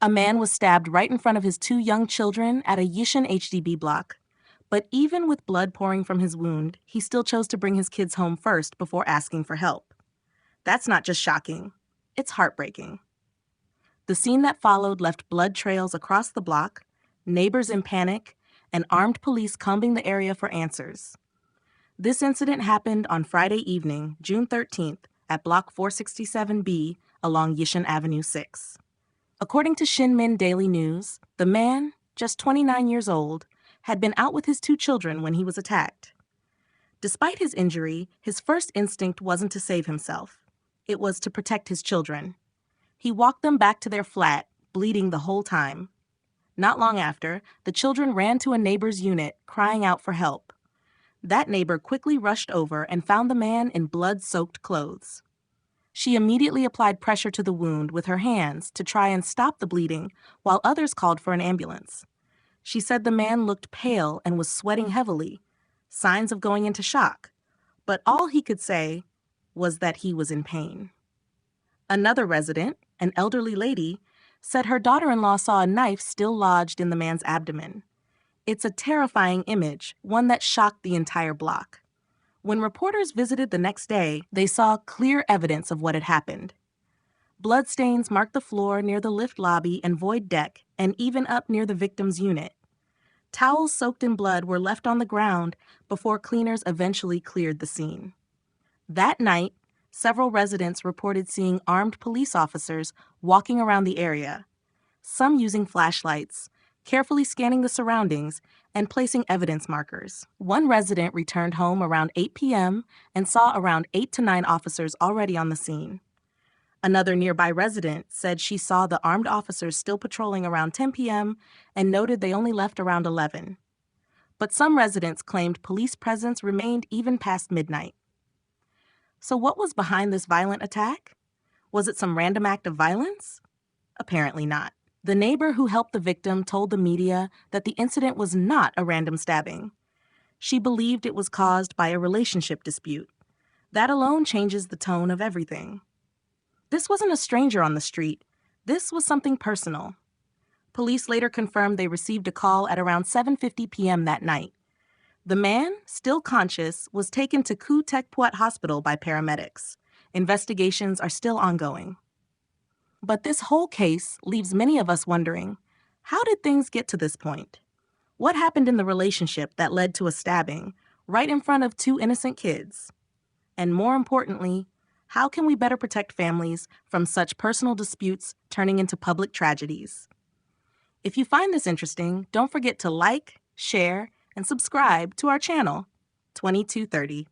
A man was stabbed right in front of his two young children at a Yishun HDB block. But even with blood pouring from his wound, he still chose to bring his kids home first before asking for help. That's not just shocking, it's heartbreaking. The scene that followed left blood trails across the block, neighbors in panic, and armed police combing the area for answers. This incident happened on Friday evening, June 13th, at Block 467B along Yishun Avenue 6. According to Shinmin Daily News, the man, just 29 years old, had been out with his two children when he was attacked. Despite his injury, his first instinct wasn't to save himself. It was to protect his children. He walked them back to their flat, bleeding the whole time. Not long after, the children ran to a neighbor's unit, crying out for help. That neighbor quickly rushed over and found the man in blood-soaked clothes. She immediately applied pressure to the wound with her hands to try and stop the bleeding, while others called for an ambulance. She said the man looked pale and was sweating heavily, signs of going into shock, but all he could say was that he was in pain. Another resident, an elderly lady, said her daughter-in-law saw a knife still lodged in the man's abdomen. It's a terrifying image, one that shocked the entire block. When reporters visited the next day, they saw clear evidence of what had happened. Bloodstains marked the floor near the lift lobby and void deck, and even up near the victim's unit. Towels soaked in blood were left on the ground before cleaners eventually cleared the scene. That night, several residents reported seeing armed police officers walking around the area, some using flashlights, carefully scanning the surroundings, and placing evidence markers. One resident returned home around 8 p.m. and saw around 8 to 9 officers already on the scene. Another nearby resident said she saw the armed officers still patrolling around 10 p.m. and noted they only left around 11. But some residents claimed police presence remained even past midnight. So what was behind this violent attack? Was it some random act of violence? Apparently not. The neighbor who helped the victim told the media that the incident was not a random stabbing. She believed it was caused by a relationship dispute. That alone changes the tone of everything. This wasn't a stranger on the street. This was something personal. Police later confirmed they received a call at around 7:50 p.m. that night. The man, still conscious, was taken to Khoo Teck Puat Hospital by paramedics. Investigations are still ongoing. But this whole case leaves many of us wondering, how did things get to this point? What happened in the relationship that led to a stabbing right in front of two innocent kids? And more importantly, how can we better protect families from such personal disputes turning into public tragedies? If you find this interesting, don't forget to like, share, and subscribe to our channel, 2230.